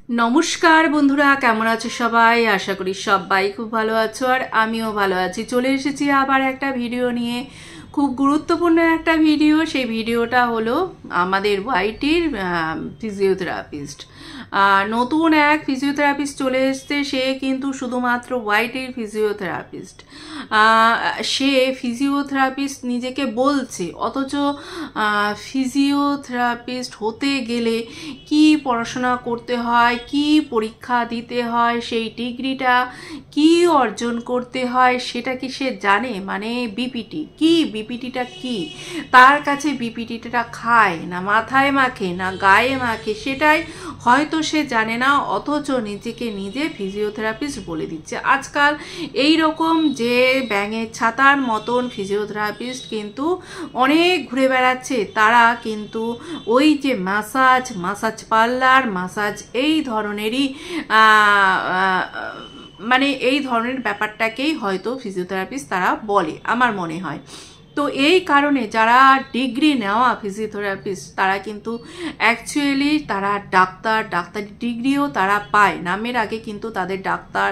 নমস্কার বন্ধুরা, কেমন আছো সবাই? আশা করি সবাই খুব ভালো আছো আর আমিও ভালো আছি। চলে এসেছি আবার একটা ভিডিও নিয়ে, খুব গুরুত্বপূর্ণ একটা ভিডিও। সেই ভিডিওটা হলো আমাদের ওয়াইটির ফিজিওথেরাপিস্ট। নতুন এক ফিজিওথেরাপিস্ট চলে এসছে। সে কিন্তু শুধুমাত্র ওয়াইটির ফিজিওথেরাপিস্ট। সে ফিজিওথেরাপিস্ট নিজেকে বলছে, অথচ ফিজিওথেরাপিস্ট হতে গেলে কি পড়াশোনা করতে হয়, কি পরীক্ষা দিতে হয়, সেই ডিগ্রিটা কি অর্জন করতে হয় সেটা কি সে জানে? মানে বিপিটি কি, বিপিটিটা কি, তার কাছে বিপিটিটা খায় না মাথায় মাখে না গায়ে মাখে সেটাই হয়তো সে জানে না, অথচ নিজেকে নিজে ফিজিওথেরাপিস্ট বলে দিচ্ছে। আজকাল এই রকম যে ব্যাঙের ছাতার মতন ফিজিওথেরাপিস্ট কিন্তু অনেক ঘুরে বেড়াচ্ছে। তারা কিন্তু ওই যে মাসাজ পার্লার, মাসাজ এই ধরনেরই মানে এই ধরনের ব্যাপারটাকেই হয়তো ফিজিওথেরাপিস্ট তারা বলে, আমার মনে হয়। তো এই কারণে যারা ডিগ্রি নেওয়া ফিজিওথেরাপিস্ট তারা কিন্তু অ্যাকচুয়ালি তারা ডাক্তারি ডিগ্রিও তারা পায়। নামের আগে কিন্তু তাদের ডাক্তার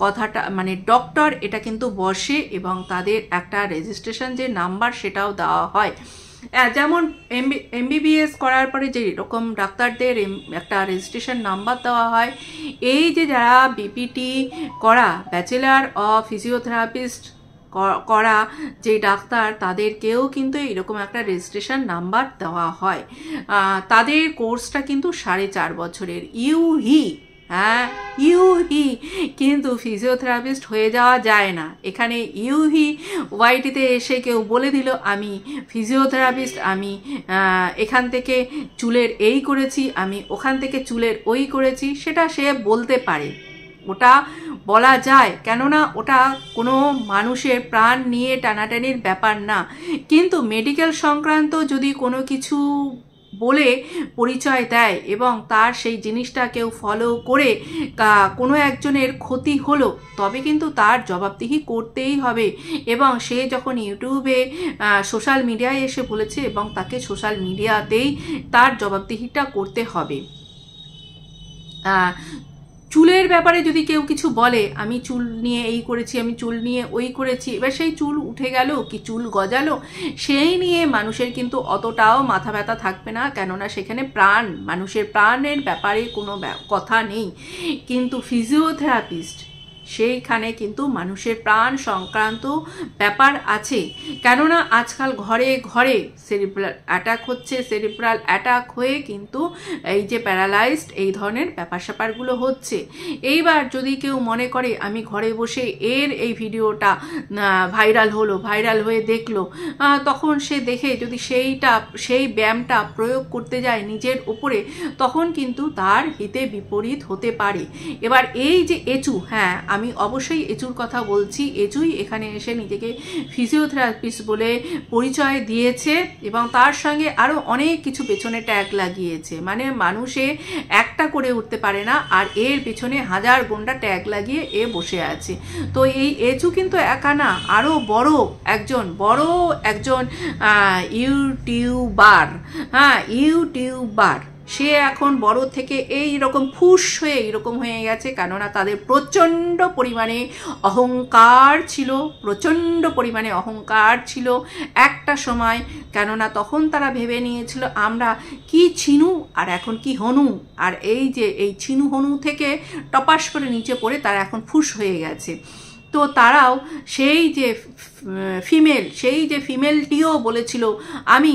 কথাটা মানে ডক্টর এটা কিন্তু বসে, এবং তাদের একটা রেজিস্ট্রেশন যে নাম্বার সেটাও দেওয়া হয়। যেমন এমবিবিএস করার পরে যে এরকম ডাক্তারদের একটা রেজিস্ট্রেশন নাম্বার দেওয়া হয়, এই যে যারা বিপিটি করা ব্যাচেলার অফ ফিজিওথেরাপিস্ট করা যে ডাক্তার, তাদেরকেও কিন্তু এরকম একটা রেজিস্ট্রেশন নাম্বার দেওয়া হয়। তাদের কোর্সটা কিন্তু 4.5 বছরের। ইউহি কিন্তু ফিজিওথেরাপিস্ট হয়ে যাওয়া যায় না। এখানে ইউহি ওয়াইটিতে এসে কেউ বলে দিল আমি ফিজিওথেরাপিস্ট, আমি এখান থেকে চুলের এই করেছি, আমি ওখান থেকে চুলের ওই করেছি, সেটা সে বলতে পারে, ওটা বলা যায়, কেননা ওটা কোনো মানুষের প্রাণ নিয়ে টানাটানির ব্যাপার না। কিন্তু মেডিকেল সংক্রান্ত যদি কোনো কিছু বলে পরিচয় দেয় এবং তার সেই জিনিসটা কেউ ফলো করে কোনো একজনের ক্ষতি হলো, তবে কিন্তু তার জবাবদিহি করতেই হবে। এবং সে যখন ইউটিউবে সোশ্যাল মিডিয়ায় এসে বলেছে, এবং তাকে সোশ্যাল মিডিয়াতেই তার জবাবদিহিটা করতে হবে। চুলের ব্যাপারে যদি কেউ কিছু বলে, আমি চুল নিয়ে এই করেছি, আমি চুল নিয়ে ওই করেছি, এবার সেই চুল উঠে গেল কি চুল গজালো, সেই নিয়ে মানুষের কিন্তু অতটাও মাথা ব্যথা থাকবে না, কেননা সেখানে মানুষের প্রাণের ব্যাপারে কোনো কথা নেই। কিন্তু ফিজিওথেরাপিস্ট সেইখানে কিন্তু মানুষের প্রাণ সংক্রান্ত ব্যাপার আছে, কেননা আজকাল ঘরে ঘরে সেরিব্রাল অ্যাটাক হচ্ছে। সেরিব্রাল অ্যাটাক হয়ে কিন্তু এই যে প্যারালাইজড এই ধরনের ব্যাপার স্যাপারগুলো হচ্ছে। এইবার যদি কেউ মনে করে আমি ঘরে বসে এই ভিডিওটা ভাইরাল হয়ে দেখলো, তখন সে দেখে যদি সেই ব্যায়ামটা প্রয়োগ করতে যায় নিজের উপরে, তখন কিন্তু তার হিতে বিপরীত হতে পারে। এবার এই যে এচু, হ্যাঁ আমি অবশ্যই এচুর কথা বলছি, এচুই এখানে এসে নিজেকে ফিজিওথেরাপিস্ট বলে পরিচয় দিয়েছে, এবং তার সঙ্গে আরও অনেক কিছু পেছনে ট্যাগ লাগিয়েছে। মানে মানুষে একটা করে উঠতে পারে না, আর এর পেছনে হাজার গোন্ডা ট্যাগ লাগিয়ে বসে আছে। তো এই এচু কিন্তু একা না, আরও বড় একজন ইউটিউবার। সে এখন বড় থেকে এইরকম ফুস হয়ে এইরকম হয়ে গেছে, কেননা তাদের প্রচণ্ড পরিমাণে অহংকার ছিল একটা সময়। কেননা তখন তারা ভেবে নিয়েছিল আমরা কি ছিনু আর এখন কি হনু, আর এই যে এই ছিনু হনু থেকে টপাস করে নিচে পড়ে তারা এখন ফুস হয়ে গেছে। তো তারাও সেই যে ফিমেলটিও বলেছিল আমি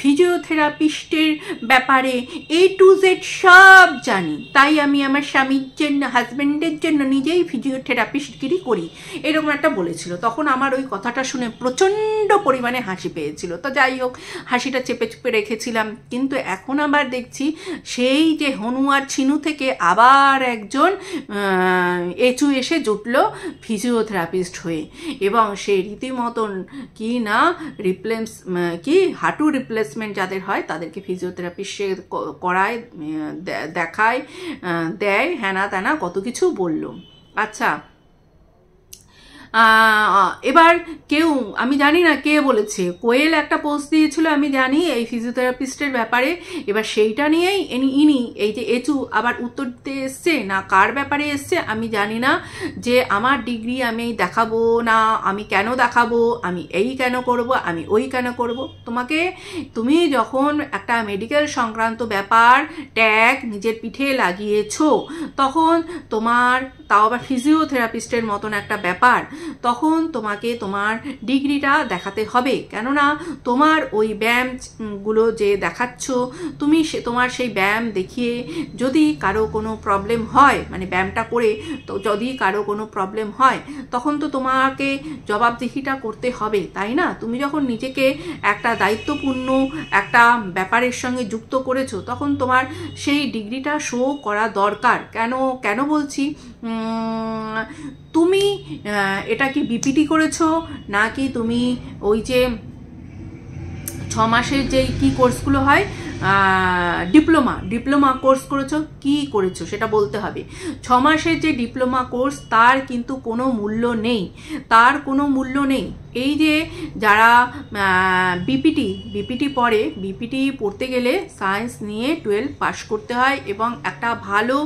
ফিজিওথেরাপিস্টের ব্যাপারে A to Z সব জানি, তাই আমি আমার স্বামীর জন্য, হাজব্যান্ডের জন্য নিজেই ফিজিওথেরাপিস্টগিরি করি, এরকম একটা বলেছিল। তখন আমার ওই কথাটা শুনে প্রচণ্ড পরিমাণে হাসি পেয়েছিল। তো যাই হোক, হাসিটা চেপে চেপে রেখেছিলাম। কিন্তু এখন আবার দেখছি সেই যে হনু আর ছিনু থেকে আবার একজন এচু এসে জুটল ফিজিওথেরাপিস্ট হয়ে, এবং সেই রীতিমতন হাঁটু রিপ্লেসমেন্ট যাদের হয় তাদেরকে ফিজিওথেরাপিস্ট করায়, দেখায়, দেয়, হ্যানা ত্যানা কত কিছু বলল। আচ্ছা, এবার কেউ, আমি জানি না কে বলেছে, কোয়েল একটা পোস্ট দিয়েছিল আমি জানি এই ফিজিওথেরাপিস্টের ব্যাপারে, এবার সেইটা নিয়েই ইনি এই যে এচু আবার উত্তর দিতে এসছে না কার ব্যাপারে এসছে আমি জানি না, যে আমার ডিগ্রি আমি দেখাবো না, আমি কেন দেখাবো, আমি এই কেন করব, আমি ওই কেন করব। তুমি যখন একটা মেডিকেল সংক্রান্ত ব্যাপার ট্যাগ নিজের পিঠে লাগিয়েছো, তখন তোমার, তাও আবার ফিজিওথেরাপিস্টের মতন একটা ব্যাপার, তখন তোমাকে তোমার ডিগ্রিটা দেখাতে হবে। কেননা তোমার ওই ব্যায়ামগুলো যে দেখাচ্ছ, তুমি তোমার সেই ব্যায়াম দেখিয়ে যদি কারো কোনো প্রবলেম হয়, মানে ব্যায়ামটা করে তো যদি কারো কোনো প্রবলেম হয়, তখন তো তোমাকে জবাবদিহিটা করতে হবে, তাই না? তুমি যখন নিজেকে একটা দায়িত্বপূর্ণ একটা ব্যাপারের সঙ্গে যুক্ত করেছো, তখন তোমার সেই ডিগ্রিটা শো করা দরকার। কেন বলছি, তুমি এটা কি বিপিটি করেছো, নাকি তুমি ওই যে 6 মাসের যেই কি কোর্সগুলো হয়, ডিপ্লোমা কোর্স করেছো সেটা বলতে হবে। 6 মাসের যে ডিপ্লোমা কোর্স, তার কিন্তু কোনো মূল্য নেই। এই যে যারা বিপিটি পড়তে গেলে সায়েন্স নিয়ে 12 পাস করতে হয়, এবং একটা ভালো,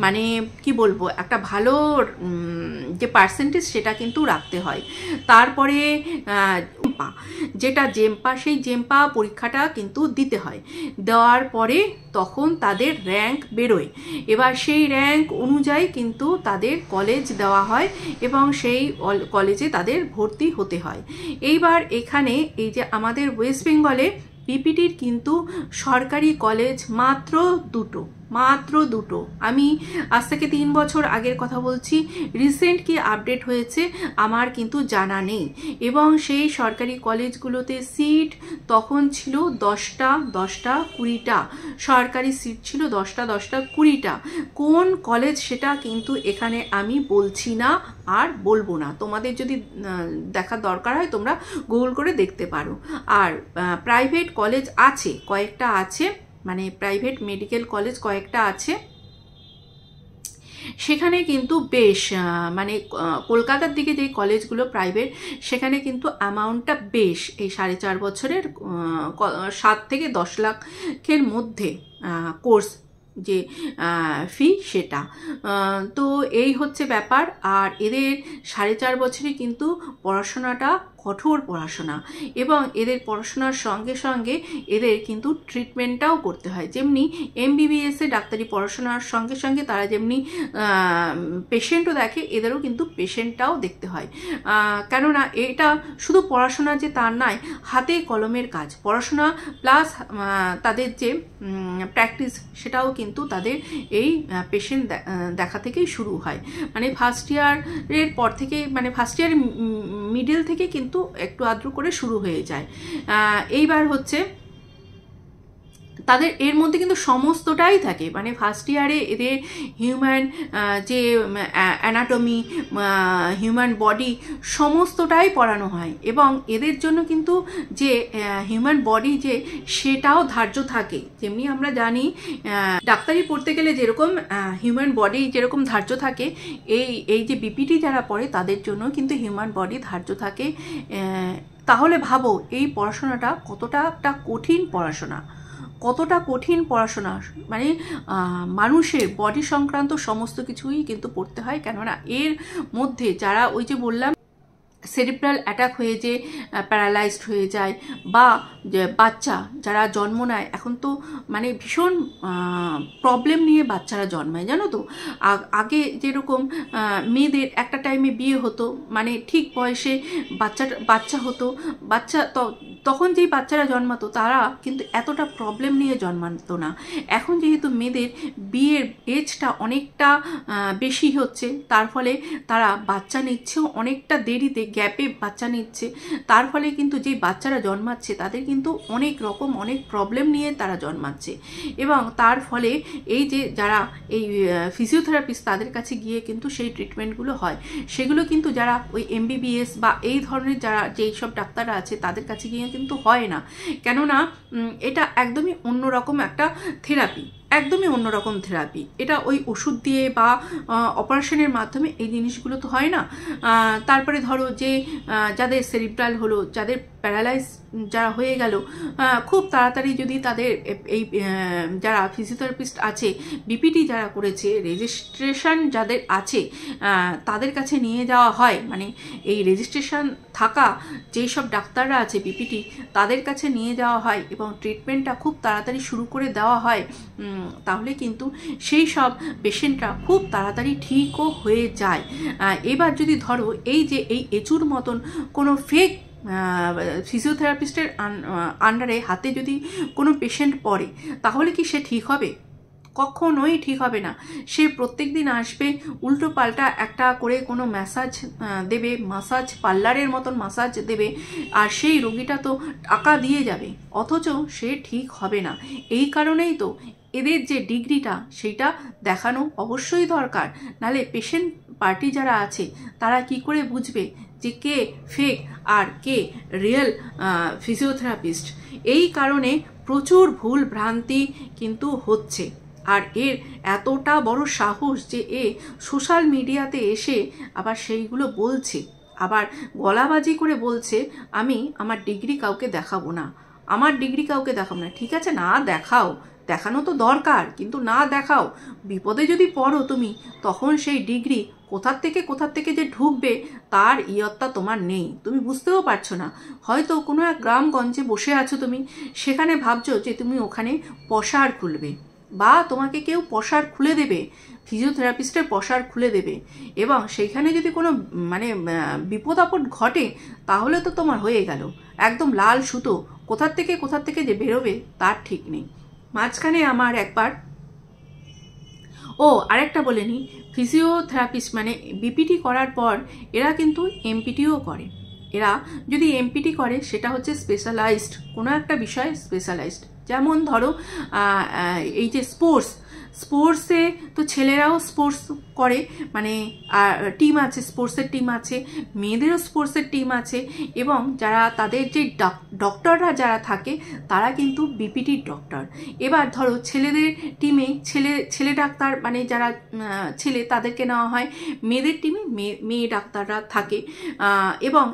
মানে কি বলবো, একটা ভালো যে পার্সেন্টেজ সেটা কিন্তু রাখতে হয়। তারপরে যেটা জেম্পা, সেই জেম্পা পরীক্ষাটা কিন্তু দিতে হয়। দেওয়ার পরে তখন তাদের র্যাঙ্ক বেরোয়, এবার সেই র্যাঙ্ক অনুযায়ী কিন্তু তাদের কলেজ দেওয়া হয় এবং সেই কলেজে তাদের ভর্তি হতে হয়। এইবার এখানে এই যে আমাদের ওয়েস্ট বেঙ্গলে বিপিটির কিন্তু সরকারি কলেজ মাত্র দুটো। আমি আজ থেকে 3 বছর আগের কথা বলছি, রিসেন্ট কি আপডেট হয়েছে আমার কিন্তু জানা নেই। এবং সেই সরকারি কলেজগুলোতে সিট তখন ছিল 10টা 20টা সরকারি সিট ছিল 10টা 20টা। কোন কলেজ সেটা কিন্তু এখানে আমি বলছি না আর বলবো না, তোমাদের যদি দেখার দরকার হয় তোমরা গুগল করে দেখতে পারো। আর প্রাইভেট কলেজ আছে, কয়েকটা আছে, মানে প্রাইভেট মেডিকেল কলেজ কয়েকটা আছে, সেখানে কিন্তু বেশ, মানে কলকাতার দিকে যে কলেজগুলো প্রাইভেট, সেখানে কিন্তু অ্যামাউন্টটা বেশ, এই 4.5 বছরের 7 থেকে 10 লাখের মধ্যে কোর্স যে ফি সেটা। তো এই হচ্ছে ব্যাপার। আর এদের 4.5 বছরে কিন্তু পড়াশোনাটা কঠোর পড়াশোনা, এবং এদের পড়াশোনার সঙ্গে সঙ্গে এদের কিন্তু ট্রিটমেন্টটাও করতে হয়। যেমনি এমবিবিএস এ ডাক্তারি পড়াশোনার সঙ্গে সঙ্গে তারা যেমনি পেশেন্টও দেখে, এদেরও কিন্তু পেশেন্টটাও দেখতে হয়। কেননা এটা শুধু পড়াশোনা যে তার নয়, হাতে কলমের কাজ, পড়াশোনা প্লাস তাদের যে প্র্যাকটিস, সেটাও কিন্তু তাদের এই পেশেন্ট দেখা থেকেই শুরু হয়। মানে ফার্স্ট ইয়ারের পর থেকে, মানে ফার্স্ট ইয়ার মিডল থেকে কিন্তু একটু আদ্র করে শুরু হয়ে যায়। এইবার হচ্ছে তাদের এর মধ্যে কিন্তু সমস্তটাই থাকে, মানে ফার্স্ট ইয়ারে এদের হিউম্যান যে অ্যানাটমি, হিউম্যান বডি সমস্তটাই পড়ানো হয়, এবং এদের জন্য কিন্তু যে হিউম্যান বডি যে সেটাও ধার্য থাকে। যেমনি আমরা জানি ডাক্তারি পড়তে গেলে যেরকম হিউম্যান বডি যেরকম ধার্য থাকে, এই যে বিপিটি যারা পড়ে তাদের জন্য কিন্তু হিউম্যান বডি ধার্য থাকে। তাহলে ভাবো এই পড়াশোনাটা কতটা একটা কঠিন পড়াশোনা, মানে মানুষের বডি সংক্রান্ত সমস্ত কিছুই কিন্তু পড়তে হয়। কেননা এর মধ্যে যারা ওই যে বললাম সেরিব্রাল অ্যাটাক হয়ে যে প্যারালাইজড হয়ে যায়, বা বাচ্চা যারা জন্ম নেয়, এখন তো মানে ভীষণ প্রবলেম নিয়ে বাচ্চারা জন্মায়, জানো তো। আগে যেরকম মেয়েদের একটা টাইমে বিয়ে হতো, মানে ঠিক বয়সে বাচ্চা হতো, তখন যেই বাচ্চারা জন্মাতো তারা কিন্তু এতটা প্রবলেম নিয়ে জন্মাতো না। এখন যেহেতু মেয়েদের বিয়ের এজটা অনেকটা বেশি হচ্ছে, তার ফলে তারা বাচ্চা নিচ্ছেও অনেকটা দেরিতে, গ্যাপে বাচ্চা নিচ্ছে। তার ফলে কিন্তু যেই বাচ্চারা জন্মাচ্ছে তাদের কিন্তু অনেক প্রবলেম নিয়ে তারা জন্মাচ্ছে, এবং তার ফলে এই যে যারা এই ফিজিওথেরাপিস্ট তাদের কাছে গিয়ে কিন্তু সেই ট্রিটমেন্টগুলো হয়, সেগুলো কিন্তু যারা ওই এমবিবিএস বা এই ধরনের যারা যেই সব ডাক্তাররা আছে তাদের কাছে গিয়ে কিন্তু হয় না। কেননা এটা একদমই অন্যরকম একটা থেরাপি। একদমই অন্যরকম থেরাপি। এটা ওই ওষুধ দিয়ে বা অপারেশনের মাধ্যমে এই জিনিসগুলো তো হয় না। তারপরে ধরো যে যাদের সেরিব্রাল হলো, যাদের প্যারালাইজ যারা হয়ে গেল, খুব তাড়াতাড়ি যদি তাদের এই যারা ফিজিওথেরাপিস্ট আছে, বিপিটি যারা করেছে, রেজিস্ট্রেশন যাদের আছে, তাদের কাছে নিয়ে যাওয়া হয়, মানে এই রেজিস্ট্রেশন থাকা যেই সব ডাক্তাররা আছে বিপিটি, তাদের কাছে নিয়ে যাওয়া হয় এবং ট্রিটমেন্টটা খুব তাড়াতাড়ি শুরু করে দেওয়া হয়, তাহলে কিন্তু সেই সব পেশেন্টরা খুব তাড়াতাড়ি ঠিকও হয়ে যায়। এবার যদি ধরো এই যে এই এচুর মতন কোনো ফেক ফিজিওথেরাপিস্টের আন্ডারে হাতে যদি কোনো পেশেন্ট পড়ে, তাহলে কি সে ঠিক হবে? কখনোই ঠিক হবে না। সে প্রত্যেক দিন আসবে, উল্টো পাল্টা একটা করে কোনো ম্যাসাজ দেবে, মাসাজ পার্লারের মতন মাসাজ দেবে, আর সেই রোগীটা তো টাকা দিয়ে যাবে, অথচ সে ঠিক হবে না। এই কারণেই তো এদের যে ডিগ্রিটা সেইটা দেখানো অবশ্যই দরকার, নালে পেশেন্ট পার্টি যারা আছে তারা কি করে বুঝবে যে কে ফেক আর কে রিয়েল ফিজিওথেরাপিস্ট? এই কারণে প্রচুর ভুল ভ্রান্তি কিন্তু হচ্ছে। আর এর এতটা বড় সাহস যে এ সোশ্যাল মিডিয়াতে এসে আবার সেইগুলো বলছে, আবার গলাবাজি করে বলছে আমি আমার ডিগ্রি কাউকে দেখাবো না, আমার ডিগ্রি কাউকে দেখাবো না। ঠিক আছে, না দেখাও, দেখানো তো দরকার, কিন্তু না দেখাও। বিপদে যদি পড়ো তুমি, তখন সেই ডিগ্রি কোথার থেকে যে ঢুকবে তার ইয়ত্তা তোমার নেই, তুমি বুঝতেও পারছো না। হয়তো কোনো এক গ্রামগঞ্জে বসে আছো তুমি, সেখানে ভাবছো যে তুমি ওখানে পসার খুলবে, বা তোমাকে কেউ পসার খুলে দেবে, ফিজিওথেরাপিস্টের পসার খুলে দেবে, এবং সেইখানে যদি কোনো মানে বিপদ আপদ ঘটে, তাহলে তো তোমার হয়ে গেল একদম লাল সুতো, কোথার থেকে যে বেরোবে তার ঠিক নেই। মাঝখানে আমার একবার আরেকটা বলে নিই, ফিজিওথেরাপিস্ট মানে বিপিটি করার পর এরা কিন্তু এমপিটিও করে। এরা যদি এমপিটি করে সেটা হচ্ছে স্পেশালাইজড কোনো একটা বিষয়, স্পেশালাইজড। যেমন ধরো এই যে স্পোর্টসে তো ছেলেরাও স্পোর্টস করে, মানে টিম আছে, স্পোর্টসের টিম আছে, মেয়েদেরও স্পোর্টসের টিম আছে, এবং যারা তাদের যে ডক্টররা যারা থাকে তারা কিন্তু বিপিটির ডক্টর। এবার ধরো ছেলেদের টিমে ছেলে ডাক্তার, মানে যারা ছেলে তাদেরকে নেওয়া হয়, মেয়েদের টিমে মেয়ে ডাক্তাররা থাকে, এবং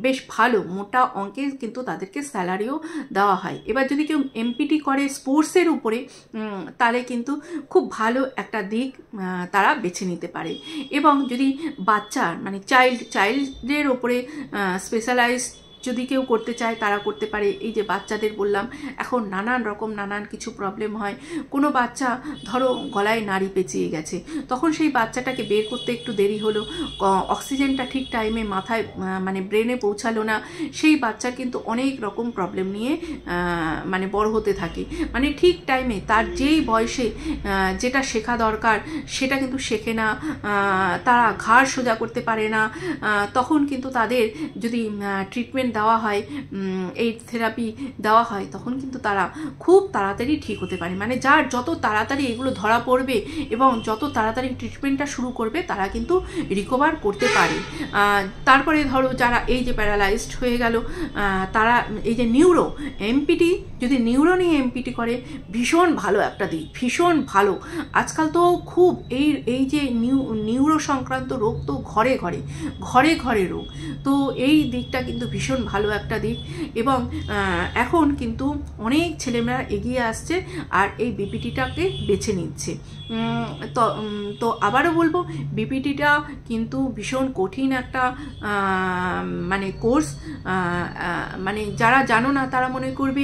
বেশ ভালো মোটা অঙ্কের কিন্তু তাদেরকে স্যালারিও দেওয়া হয়। এবার যদি কেউ এমপিটি করে স্পোর্টসের উপরে, তাহলে কিন্তু খুব ভালো একটা দিক তারা বেছে নিতে পারে। এবং যদি বাচ্চার মানে চাইল্ডের ওপরে স্পেশালাইজ যদি কেউ করতে চায় তারা করতে পারে। এই যে বাচ্চাদের বললাম, এখন নানান কিছু প্রবলেম হয়। কোনো বাচ্চা ধরো গলায় নাড়ি পেঁচিয়ে গেছে, তখন সেই বাচ্চাটাকে বের করতে একটু দেরি হলো, অক্সিজেনটা ঠিক টাইমে মাথায় মানে ব্রেনে পৌঁছালো না, সেই বাচ্চার কিন্তু অনেক রকম প্রবলেম নিয়ে মানে বড় হতে থাকে। মানে ঠিক টাইমে তার যেই বয়সে যেটা শেখা দরকার সেটা কিন্তু শেখে না, তারা ঘাড় সোজা করতে পারে না। তখন কিন্তু তাদের যদি ট্রিটমেন্ট দেওয়া হয়, এই থেরাপি দেওয়া হয়, তখন কিন্তু তারা খুব তাড়াতাড়ি ঠিক হতে পারে। মানে যার যত তাড়াতাড়ি এগুলো ধরা পড়বে এবং যত তাড়াতাড়ি ট্রিটমেন্টটা শুরু করবে, তারা কিন্তু রিকভার করতে পারে। তারপরে ধরো যারা এই যে প্যারালাইজড হয়ে গেল, তারা এই যে এমপিটি যদি নিউরো নিয়ে এমপিটি করে, ভীষণ ভালো একটা দিক, ভীষণ ভালো। আজকাল তো খুব এই যে নিউরো সংক্রান্ত রোগ তো ঘরে ঘরে রোগ, তো এই দিকটা কিন্তু ভীষণ ভালো একটা দিক। এবং এখন কিন্তু অনেক ছেলেমেয়েরা এগিয়ে আসছে আর এই বিপিটিটাকে বেছে নিচ্ছে। তো আবারও বলবো, বিপিটিটা কিন্তু ভীষণ কঠিন একটা মানে কোর্স। মানে যারা জানো না তারা মনে করবে,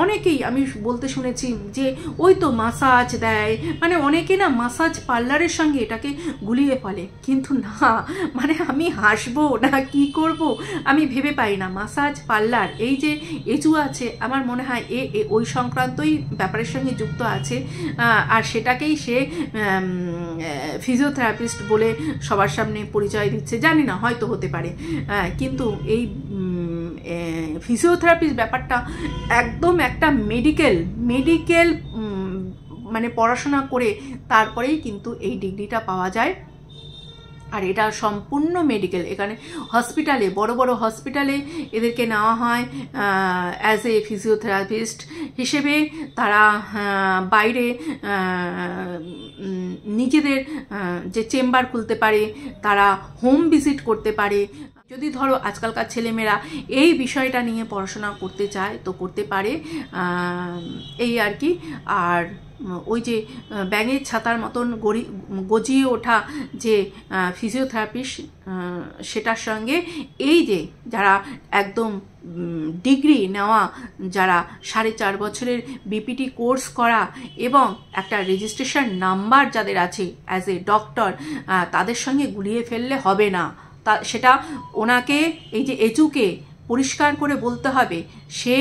অনেকেই আমি বলতে শুনেছি যে ওই তো মাসাজ দেয়, মানে অনেকে না মাসাজ পার্লারের সঙ্গে এটাকে গুলিয়ে ফেলে, কিন্তু না, মানে আমি হাসবো না কি করব আমি ভেবে পাই না। মাসাজ পার্লার এই যে এজু আছে, আমার মনে হয় ওই সংক্রান্তই ব্যাপারের সঙ্গে যুক্ত আছে, আর সেটাকেই সে ফিজিওথেরাপিস্ট বলে সবার সামনে পরিচয় দিচ্ছে, জানি না, হয়তো হতে পারে। কিন্তু এই ফিজিওথেরাপির ব্যাপারটা একদম একটা মেডিকেল মানে পড়াশোনা করে তারপরেই কিন্তু এই ডিগ্রিটা পাওয়া যায়। আর এটা সম্পূর্ণ মেডিকেল, এখানে হসপিটালে, বড় বড় হসপিটালে এদেরকে নেওয়া হয় অ্যাজ এ ফিজিওথেরাপিস্ট হিসেবে। তারা বাইরে নিজেদের যে চেম্বার খুলতে পারে, তারা হোম ভিজিট করতে পারে। যদি ধরো আজকালকার ছেলেমেয়েরা এই বিষয়টা নিয়ে পড়াশোনা করতে চায় তো করতে পারে, এই আর কি। আর ওই যে ব্যাঙের ছাতার মতন গজিয়ে ওঠা যে ফিজিওথেরাপিস্ট, সেটার সঙ্গে এই যে যারা একদম ডিগ্রি নেওয়া, যারা 4.5 বছরের বিপিটি কোর্স করা এবং একটা রেজিস্ট্রেশন নাম্বার যাদের আছে অ্যাজ এ ডক্টর, তাদের সঙ্গে গুলিয়ে ফেললে হবে না। সেটা ওনাকে এই যে এজুকে পরিষ্কার করে বলতে হবে সে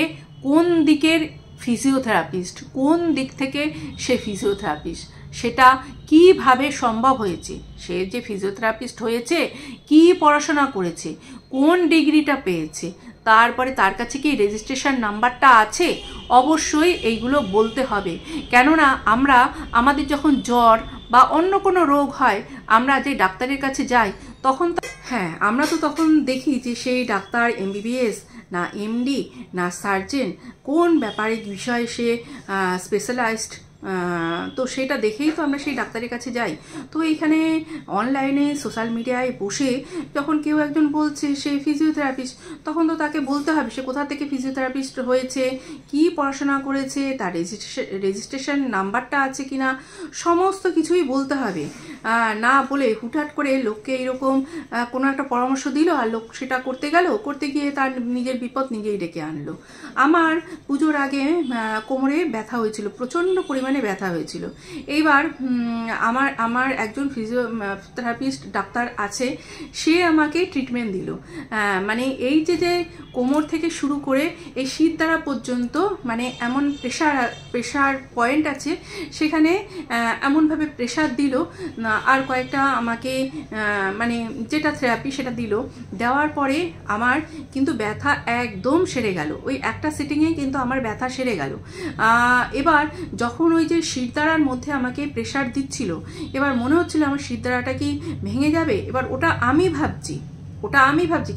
কোন দিকের ফিজিওথেরাপিস্ট, কোন দিক থেকে সে ফিজিওথেরাপিস্ট, সেটা কিভাবে সম্ভব হয়েছে, সে যে ফিজিওথেরাপিস্ট হয়েছে কি পড়াশোনা করেছে, কোন ডিগ্রিটা পেয়েছে, তারপরে তার কাছে কি রেজিস্ট্রেশন নাম্বারটা আছে, অবশ্যই এইগুলো বলতে হবে। কেননা আমরা আমাদের যখন জ্বর বা অন্য কোনো রোগ হয়, আমরা যে ডাক্তারের কাছে যাই তখন হ্যাঁ আমরা তো তখন দেখি যে সেই ডাক্তার এমবিবিএস না এমডি না সার্জেন, কোন ব্যাপারে বিষয়ে সে স্পেশালাইজড, তো সেটা দেখেই তো আমরা সেই ডাক্তারের কাছে যাই। তো এইখানে অনলাইনে সোশ্যাল মিডিয়ায় বসে যখন কেউ একজন বলছে সে ফিজিওথেরাপিস্ট, তখন তো তাকে বলতে হবে সে কোথা থেকে ফিজিওথেরাপিস্ট হয়েছে, কি পড়াশোনা করেছে, তার রেজিস্ট্রেশন নাম্বারটা আছে কিনা, সমস্ত কিছুই বলতে হবে। না বলে হুটহাট করে লোককে এরকম কোনো একটা পরামর্শ দিল আর লোক সেটা করতে গেল, করতে গিয়ে তার নিজের বিপদ নিজেই ডেকে আনলো। আমার পুজোর আগে কোমরে ব্যথা হয়েছিল, প্রচণ্ড পরিমাণে ব্যথা হয়েছিল। এইবার আমার একজন ফিজিওথেরাপিস্ট ডাক্তার আছে, সে আমাকে ট্রিটমেন্ট দিল। মানে এই যে কোমর থেকে শুরু করে এই শিরদাঁড়া পর্যন্ত মানে এমন প্রেশার পয়েন্ট আছে, সেখানে এমনভাবে প্রেশার দিল, আর কয়েকটা আমাকে মানে যেটা থেরাপি সেটা দিল, দেওয়ার পরে আমার কিন্তু ব্যথা একদম সেরে গেল। ওই একটা সিটিংয়ে কিন্তু আমার ব্যথা সেরে গেল। এবার যখন ওই যে শিরদাঁড়ার মধ্যে আমাকে প্রেশার দিচ্ছিল, এবার মনে হচ্ছিল আমার শিরদাঁড়াটা কি ভেঙে যাবে। এবার ওটা আমি ভাবছি,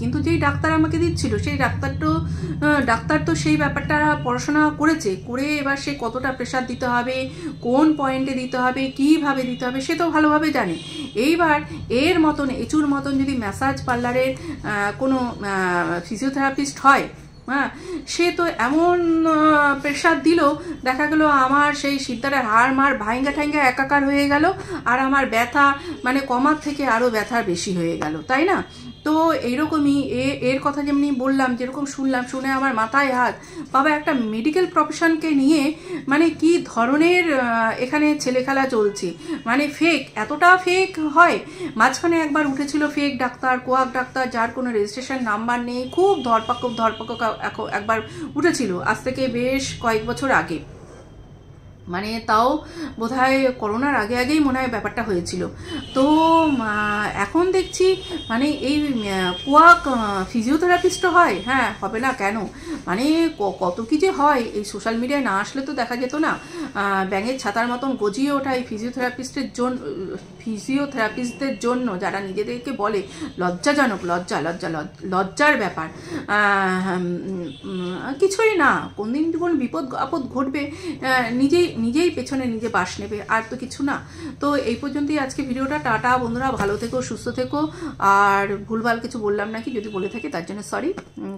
কিন্তু যেই ডাক্তার আমাকে দিচ্ছিল সেই ডাক্তার তো সেই ব্যাপারটা পড়াশোনা করেছে, করে এবার সে কতটা প্রেশার দিতে হবে, কোন পয়েন্টে দিতে হবে, কিভাবে দিতে হবে, সে তো ভালোভাবে জানে। এইবার এর মতন এচুর মতন যদি ম্যাসাজ পার্লারের কোনো ফিজিওথেরাপিস্ট হয়, হ্যাঁ, সে তো এমন প্রেশার দিল, দেখা গেল আমার সেই শিরদাঁড়ার হাড় মার ভাইঙ্গা ঠাইঙ্গা একাকার হয়ে গেল, আর আমার ব্যথা মানে কমার থেকে আরও ব্যথা বেশি হয়ে গেল, তাই না? তো এইরকমই এর কথা যেমনি বললাম, যেরকম শুনলাম, শুনে আমার মাথায় হাত, বাবা একটা মেডিকেল প্রফেশনকে নিয়ে মানে কি ধরনের এখানে ছেলেখেলা চলছে, মানে ফেক, এতটা ফেক হয়। মাঝখানে একবার উঠেছিল ফেক ডাক্তার, কোয়াক ডাক্তার, যার কোনো রেজিস্ট্রেশন নাম্বার নেই, খুব ধরপাকড় একবার উঠেছিল, আজ থেকে বেশ কয়েক বছর আগে, মানে তাও বোধহয় করোনার আগেই মনে হয় ব্যাপারটা হয়েছিল। তো এখন দেখছি মানে এই কোয়াক ফিজিওথেরাপিস্টও হয়, হ্যাঁ হবে না কেন, মানে কত কি যে হয়, এই সোশ্যাল মিডিয়ায় না আসলে তো দেখা যেত না। ব্যাঙের ছাতার মতন গজিয়ে ওঠা এই ফিজিওথেরাপিস্টদের জন্য যারা নিজেদেরকে বলে, লজ্জাজনক, লজ্জার ব্যাপার। কিছুই না, কোনদিন কোন বিপদ আপদ ঘটবে, নিজেই পেছনে নিজে বাস নেবে, আর তো কিছু না। তো এই পর্যন্তই আজকে ভিডিওটা। টাটা বন্ধুরা, ভালো থেকো, সুস্থ থেকো, আর ভুলভাল কিছু বললাম নাকি যদি বলে থাকি তার জন্য সরি,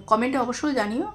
কমেন্টে অবশ্যই জানিও।